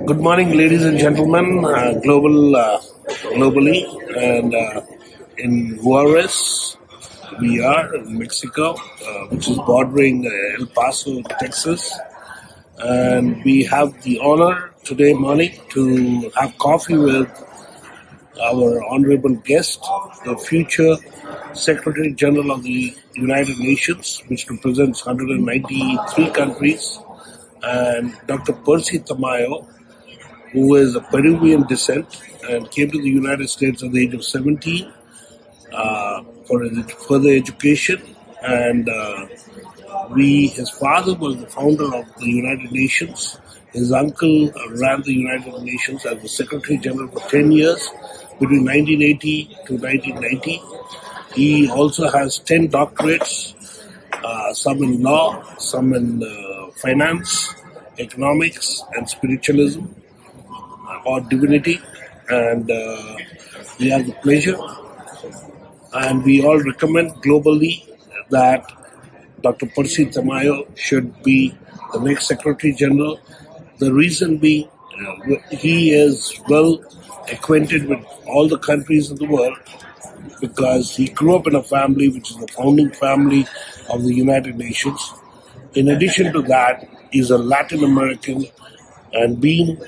Good morning, ladies and gentlemen, globally, and in Juarez, we are in Mexico, which is bordering El Paso, Texas, and we have the honor today morning to have coffee with our honorable guest, the future Secretary General of the United Nations, which represents 193 countries, and Dr. Percy Tamayo, who is of Peruvian descent and came to the United States at the age of 17 for his further education. And his father was the founder of the United Nations. His uncle ran the United Nations as the Secretary General for 10 years, between 1980 to 1990. He also has 10 doctorates, some in law, some in finance, economics, and spiritualism or divinity. And we have the pleasure, and we all recommend globally that Dr. Percy Tamayo should be the next Secretary General. The reason being, he is well acquainted with all the countries of the world because he grew up in a family which is the founding family of the United Nations. In addition to that, he's a Latin American and being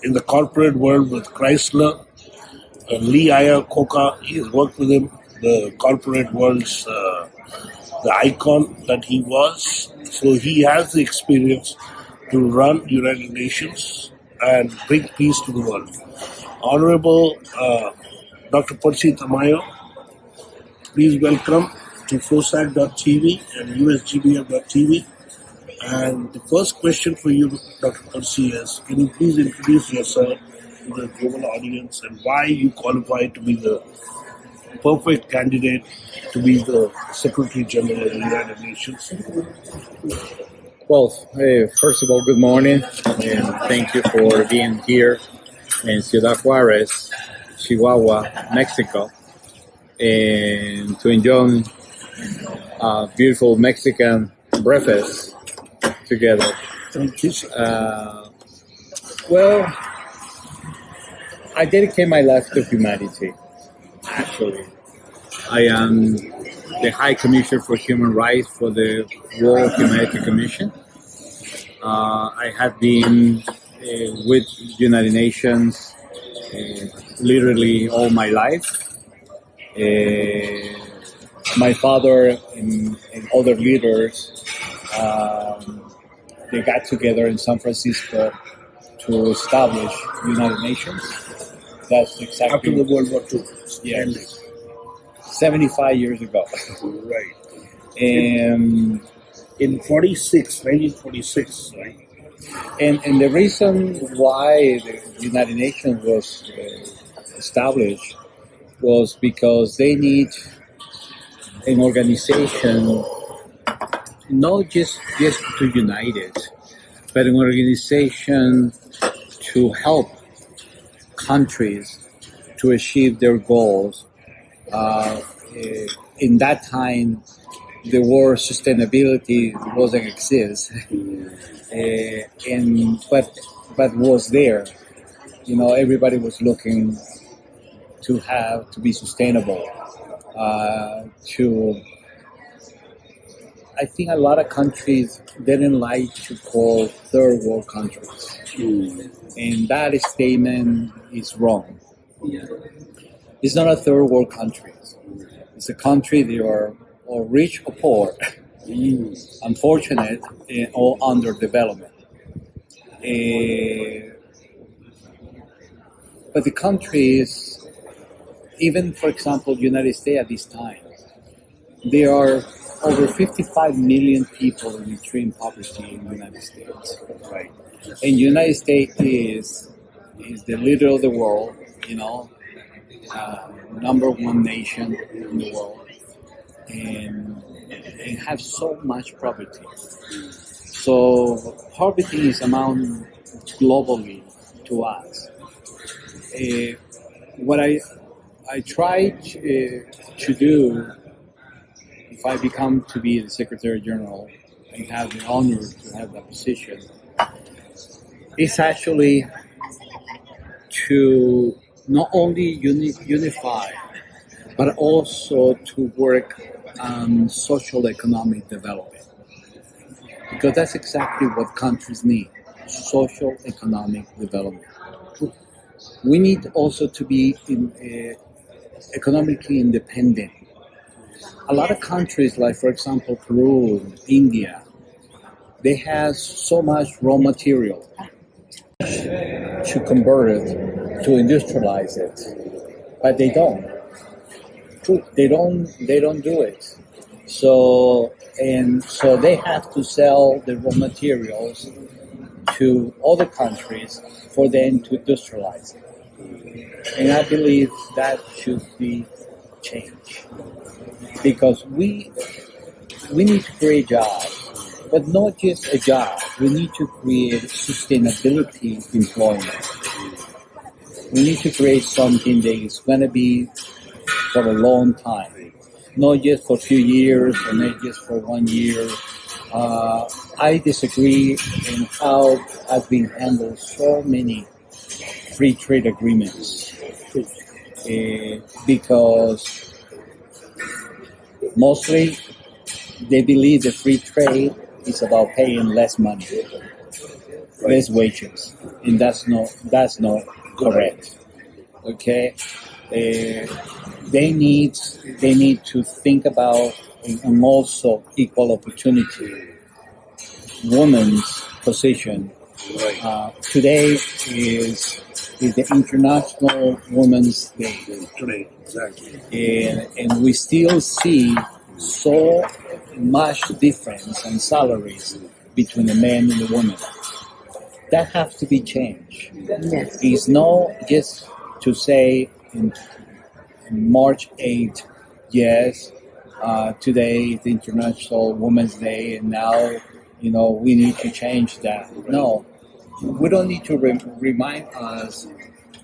in the corporate world with Chrysler, Lee Iacocca, he has worked with him, the corporate world's the icon that he was. So he has the experience to run United Nations and bring peace to the world. Honorable Dr. Percy Tamayo, please welcome to FOSAC.tv and USGBF.tv. And the first question for you, Dr. Percy, is can you please introduce yourself to the global audience and why you qualify to be the perfect candidate to be the Secretary General of the United Nations? Well, first of all, good morning, and thank you for being here in Ciudad Juarez, Chihuahua, Mexico, and to enjoy a beautiful Mexican breakfast together. Thank you. Well, I dedicate my life to humanity, actually. I am the High Commissioner for Human Rights for the World Humanity Commission. I have been with United Nations literally all my life. My father and other leaders, they got together in San Francisco to establish United Nations. That's exactly After the World War II. Yes. 75 years ago. Right. And In 1946, right? And the reason why the United Nations was established was because they need an organization not just to unite it, but an organization to help countries to achieve their goals. In that time, the word sustainability wasn't exist, but was there. You know, everybody was looking to be sustainable. I think a lot of countries didn't like to call third world countries, and that statement is wrong. It's not a third world country. It's a country they are or rich or poor, unfortunate or underdevelopment. But the countries, even for example, United States at this time, there are over 55 million people in extreme poverty in the United States. Right. And United States is the leader of the world, you know, number one nation in the world, and have so much poverty. So poverty is amount globally to us. What I try to do if I become to be the Secretary General and have the honor to have that position is actually to not only unify, but also to work on social economic development. Because that's exactly what countries need, social economic development. We need also to be economically independent. A lot of countries, like for example Peru, India, they have so much raw material to convert it, to industrialize it, but they don't. They don't do it. So they have to sell the raw materials to other countries for them to industrialize it. And I believe that should be changed because we need to create jobs, but not just a job. We need to create sustainability employment. We need to create something that is going to be for a long time, not just for a few years or not just for 1 year. I disagree in how have been handled so many free trade agreements because mostly they believe the free trade is about paying less money, less wages, and that's not correct. Okay, they need to think about and also equal opportunity. Women's position today is the International Women's Day, Today, exactly. and we still see so much difference in salaries between the men and the women. That has to be changed. Yes. It's not just to say in March 8th, yes, today is the International Women's Day, and now, we need to change that. No, we don't need to remind us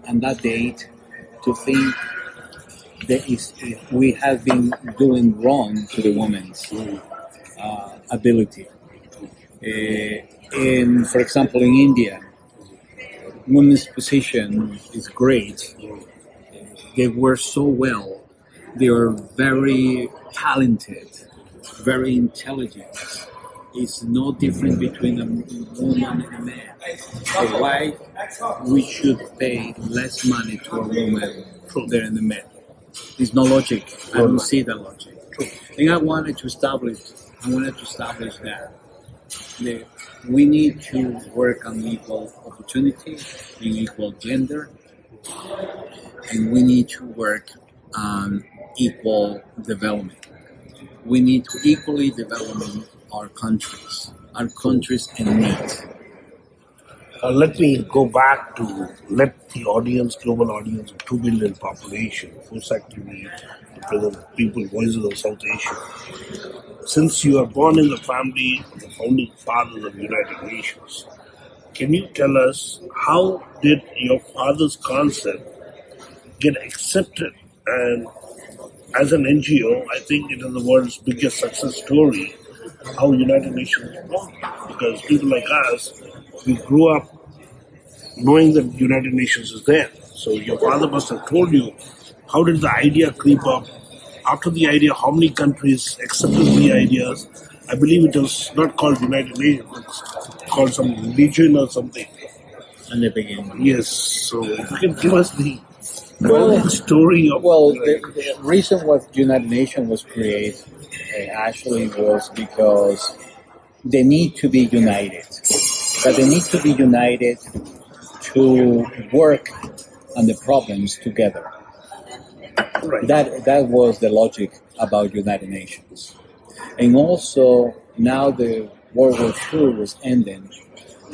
on that date to think that we have been doing wrong to the women's ability. In, for example, in India, women's position is great. They work so well. They are very talented, very intelligent. It's no different between a woman and a man. So why we should pay less money to a woman than a man? There's no logic. I don't see that logic. And I wanted to establish that we need to work on equal opportunity, in equal gender, and we need to work on equal development. We need to equally develop our countries in need. Let me go back to let the audience, global audience of 2 billion population, whose actively represent people, voices of South Asia. Since you are born in the family of the founding fathers of the United Nations, can you tell us how did your father's concept get accepted? And as an NGO, I think it is the world's biggest success story, how United Nations is born. Because people like us, we grew up knowing that United Nations is there. So your father must have told you, how did the idea creep up? After the idea, how many countries accepted the ideas? I believe it was not called United Nations, it's called some religion or something. In the beginning. Yes, so if you can give us the Well, story of the reason why United Nations was created actually was because they need to be united. But they need to be united to work on the problems together. right. That was the logic about United Nations. And also now the World War II was ending,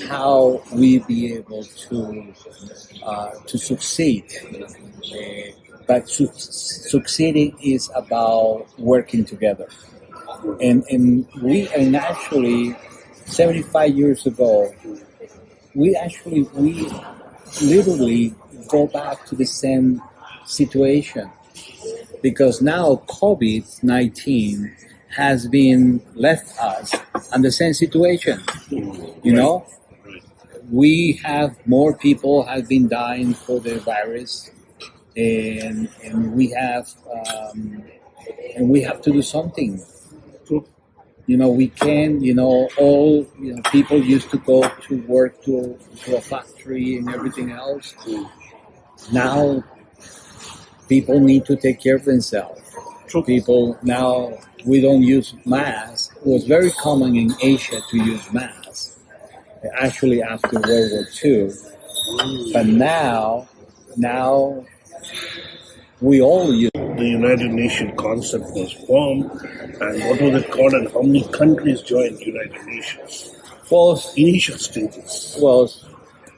how we be able to succeed. But succeeding is about working together. And actually 75 years ago, we literally go back to the same situation because now COVID-19 has been left us in the same situation. You know, we have more people have been dying for the virus, and we have to do something. We can, all, people used to go to work to a factory and everything else. Now people need to take care of themselves. People now, we don't use masks. It was very common in Asia to use masks, actually after World War II. But now we all use. The United Nations concept was formed, and what was it called, and how many countries joined the United Nations? Initial stages.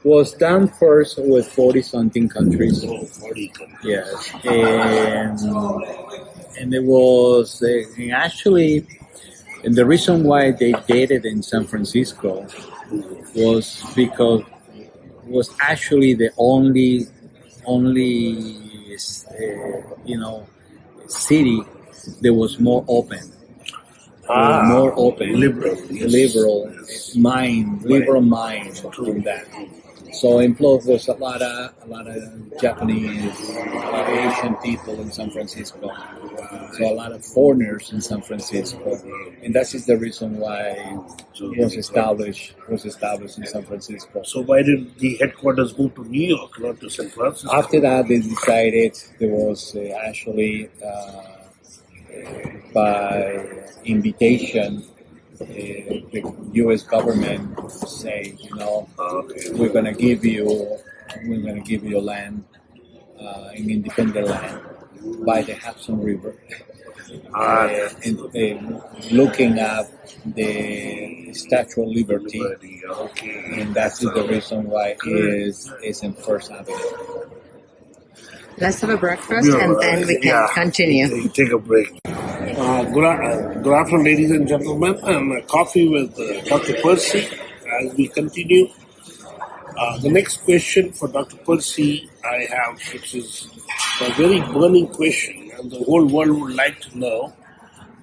Was done first with 40 something countries. 40 countries. Yes, and it was actually, and the reason why they did it in San Francisco was because it was actually the only city that was more open. More open, liberal mind in that. So in Florida was a lot of Japanese, a lot of Asian people in San Francisco. So a lot of foreigners in San Francisco, and that is the reason why it was established in San Francisco. So why did the headquarters move to New York, not to San Francisco? After that, they decided there was actually by invitation. The U.S. government say, we're gonna give you land, an independent land by the Hudson River, and looking at the Statue of Liberty, and that's the reason why it's in First Avenue. Let's have a breakfast and then we can continue. Take a break. Good afternoon, ladies and gentlemen, and coffee with Dr. Percy as we continue. The next question for Dr. Percy I have, which is a very burning question, and the whole world would like to know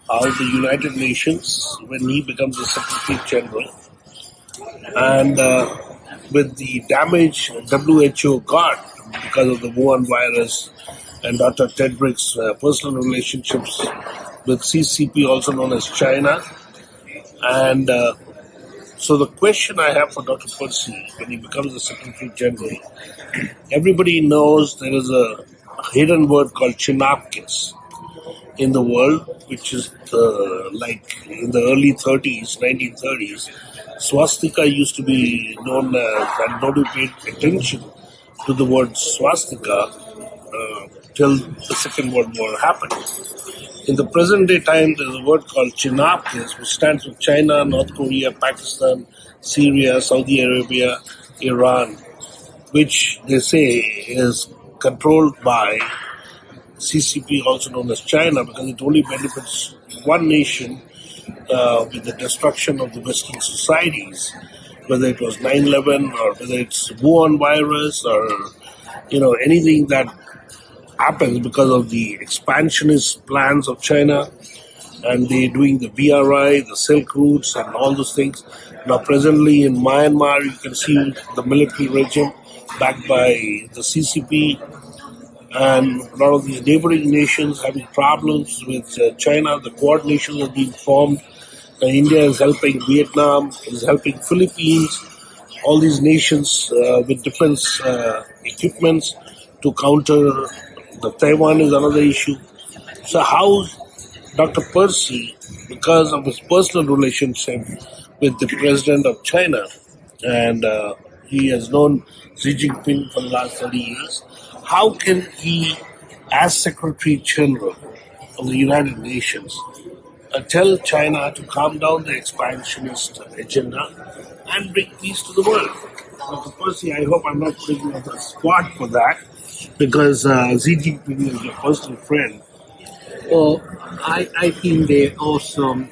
how the United Nations, when he becomes the Secretary General, and with the damage WHO got because of the Wuhan virus and Dr. Tedrick's personal relationships with CCP, also known as China. And so the question I have for Dr. Percy, when he becomes the Secretary General, everybody knows there is a hidden word called Chinapkis in the world, which is like in the early 1930s, swastika used to be known as, and nobody paid attention to the word swastika till the Second World War happened. In the present day time, there's a word called Chinapkis, which stands for China, North Korea, Pakistan, Syria, Saudi Arabia, Iran, which they say is controlled by CCP, also known as China, because it only benefits one nation with the destruction of the Western societies, whether it was 9/11 or whether it's Wuhan virus or anything that happens because of the expansionist plans of China, and they doing the BRI, the Silk Routes, and all those things. Now, presently in Myanmar, you can see the military regime backed by the CCP, and a lot of these neighboring nations having problems with China. The Quad nations are being formed. India is helping Vietnam, is helping Philippines, all these nations with defense equipments to counter. The Taiwan is another issue. So how Dr. Percy, because of his personal relationship with the president of China, and he has known Xi Jinping for the last 30 years, how can he, as Secretary General of the United Nations, tell China to calm down the expansionist agenda and bring peace to the world? Dr. Percy, I hope I'm not putting you on the spot for that, because Xi Jinping is your personal friend. Well, I think that also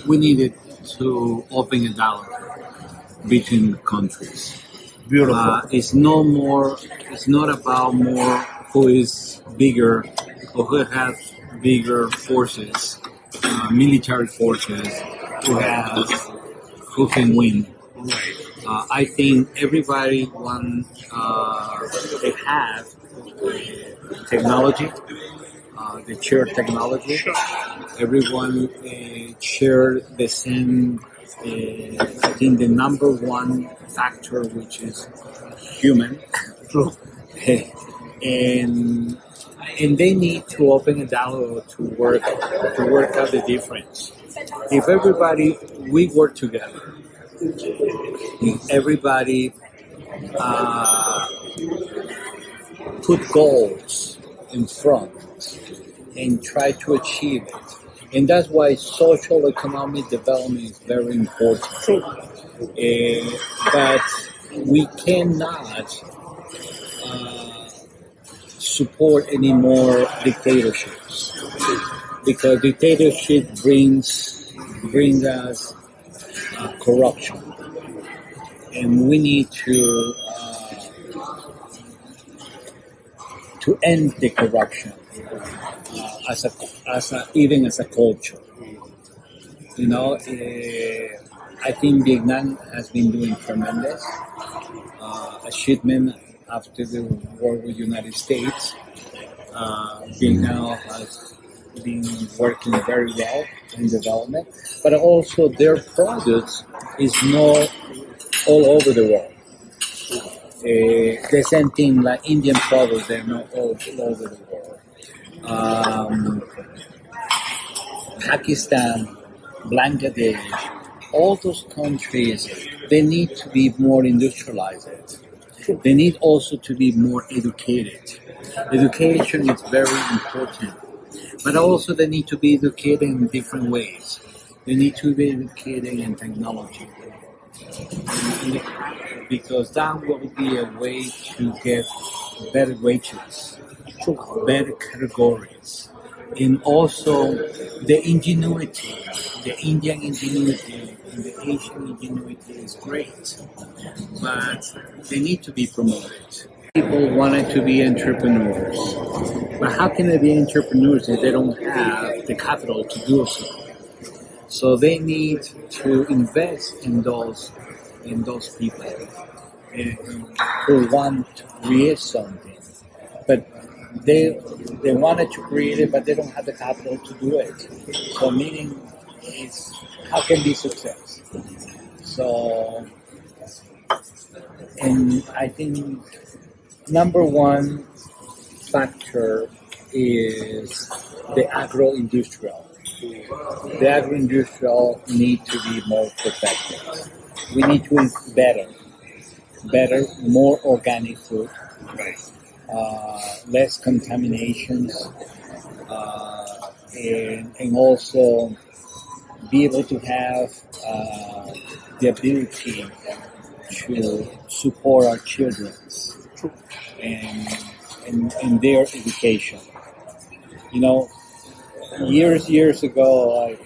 we needed to open a dialogue between countries. Beautiful. It's not about more who is bigger or who has bigger forces, military forces, who can win. I think everybody they have technology, they share technology. Everyone share the same. I think the number one factor, which is human, True. and they need to open a dialogue to work out the difference. If everybody we work together, if everybody put goals in front and try to achieve it. And that's why social economic development is very important. But we cannot support any more dictatorships because dictatorship brings us corruption, and we need to end the corruption even as a culture. You know, I think Vietnam has been doing tremendous achievement after the war with the United States. Vietnam has been working very well in development, but also their products is not all over the world. The same thing like Indian products, they're not all over the world. Pakistan, Bangladesh, all those countries, they need to be more industrialized. They need also to be more educated. Education is very important, but also they need to be educated in different ways. They need to be educated in technology, because that will be a way to get better wages, better categories, and also the ingenuity, the Indian ingenuity and the Asian ingenuity is great, but they need to be promoted. People wanted to be entrepreneurs, but how can they be entrepreneurs if they don't have the capital to do so? So they need to invest in those people who want to create something, but they wanted to create it, but they don't have the capital to do it. So meaning is how can be success? So, and I think number one factor is the agro-industrial. The agro-industrial need to be more protected. We need to eat better, more organic food, less contaminations, and also be able to have the ability to support our children and their education. You know, years ago, I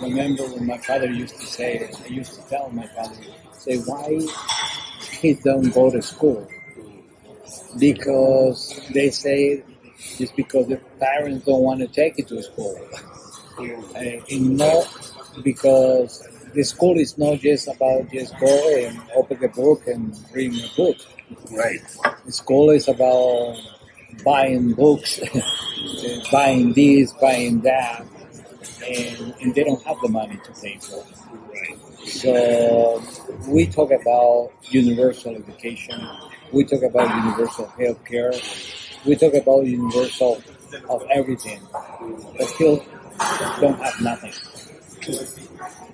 remember when my father used to say, I used to tell my father, say, why kids don't go to school? Because they say it's because the parents don't want to take it to school. And not because the school is not just about just go and open the book and read a book. Right. The school is about buying books, buying this, buying that, and they don't have the money to pay for it. Right. So we talk about universal education, we talk about universal health care, we talk about universal of everything, but still don't have nothing.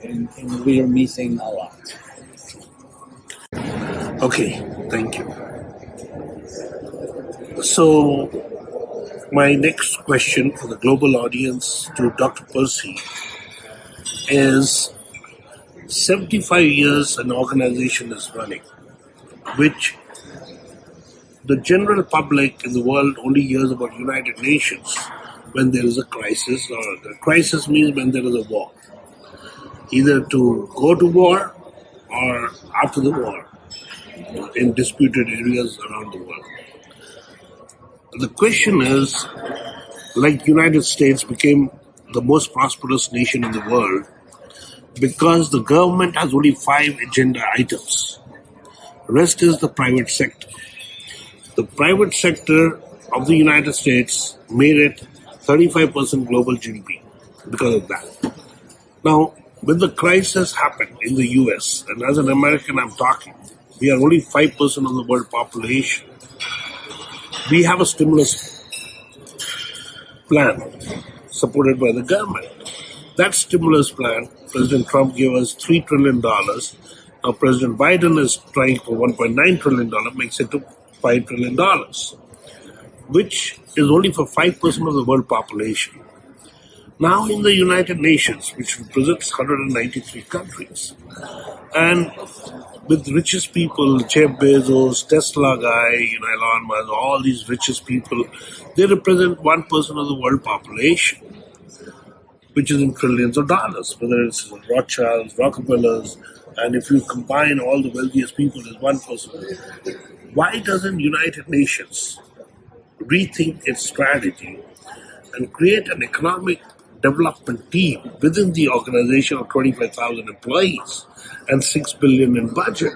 And we are missing a lot. Okay, thank you. So, my next question for the global audience to Dr. Percy is 75 years an organization is running, which the general public in the world only hears about United Nations when there is a crisis, or the crisis means when there is a war. Either to go to war or after the war in disputed areas around the world. The question is, like United States became the most prosperous nation in the world, because the government has only 5 agenda items. Rest is the private sector. The private sector of the United States made it 35% global GDP because of that. Now, when the crisis happened in the US, and as an American I'm talking, we are only 5% of the world population. We have a stimulus plan supported by the government. That stimulus plan, President Trump gave us $3 trillion. Now President Biden is trying for $1.9 trillion, makes it to $5 trillion, which is only for 5% of the world population. Now in the United Nations, which represents 193 countries, and with richest people, Jeff Bezos, Tesla guy, Elon Musk, all these richest people, they represent 1% of the world population, which is in trillions of dollars, whether it's Rothschilds, Rockefellers, and if you combine all the wealthiest people as 1%. Why doesn't United Nations rethink its strategy and create an economic development team within the organization of 25,000 employees and $6 billion in budget,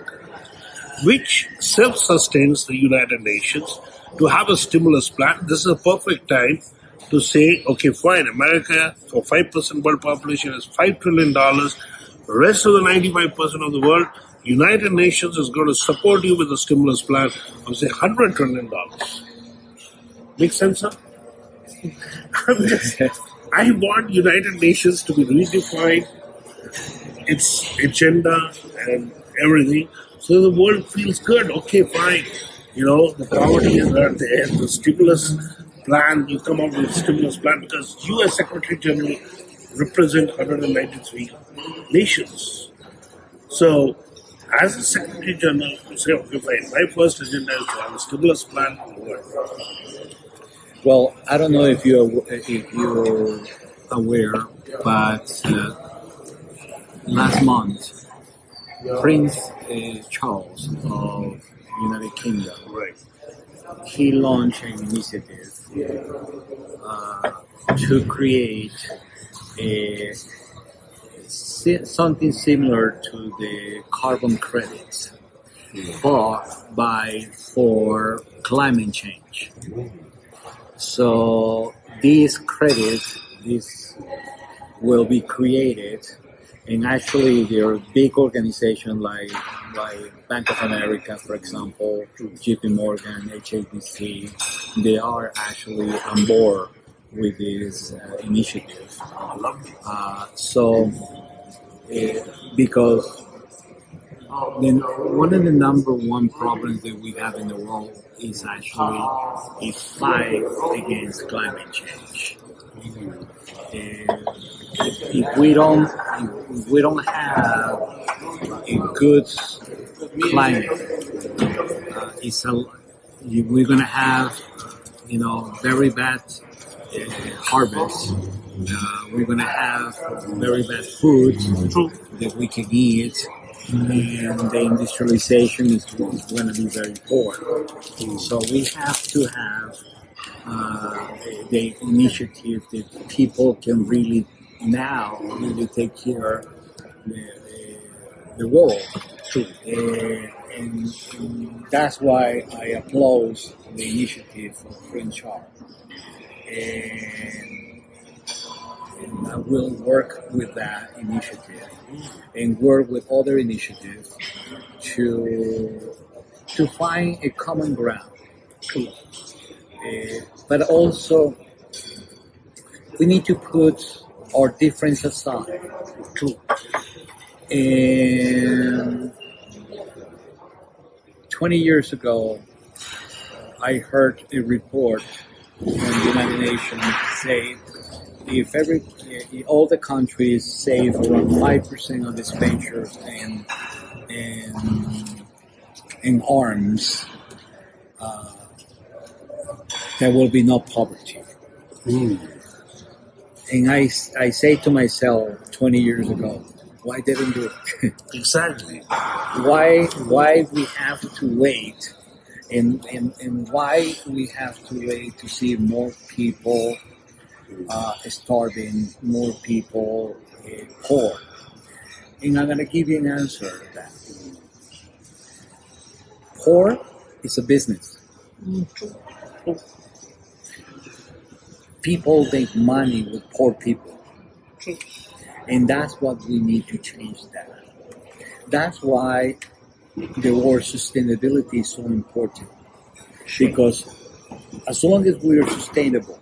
which self-sustains the United Nations to have a stimulus plan? This is a perfect time to say, okay, fine, America for 5% world population is $5 trillion. The rest of the 95% of the world, United Nations is going to support you with a stimulus plan of say $100 trillion. Make sense, sir? I want United Nations to be redefined, its agenda and everything, so the world feels good. Okay, fine. The poverty is not there. The stimulus plan, you come up with a stimulus plan because you as Secretary General represent 193 nations. So, as a Secretary General, you say, okay, fine, my first agenda is to have a stimulus plan for the world. Well, I don't know if you're aware, but last month, Prince Charles of United Kingdom, Right. he launched an initiative to create something similar to the carbon credits for climate change. So these credits, will be created, and actually there are big organizations like Bank of America, for example, JP Morgan, HSBC, they are actually on board with this initiative. Because then one of the number one problems that we have in the world is actually a fight against climate change. If we don't have a good climate, we're gonna have very bad harvest. We're gonna have very bad food that we can eat. And the industrialization is going to be very poor. So we have to have the initiative that people can really take care of the world. And that's why I applaud the initiative of Prince Charles. And I will work with that initiative and work with other initiatives to find a common ground. But also, we need to put our difference aside. And 20 years ago, I heard a report from the United Nations say if all the countries save around 5% of expenditures in arms, there will be no poverty. And I say to myself 20 years ago, why didn't do it? Exactly. Why we have to wait, and why we have to wait to see more people starving, more people poor. And I'm going to give you an answer to that. Poor is a business. People make money with poor people. And that's what we need to change that. That's why the word sustainability is so important. Because as long as we are sustainable,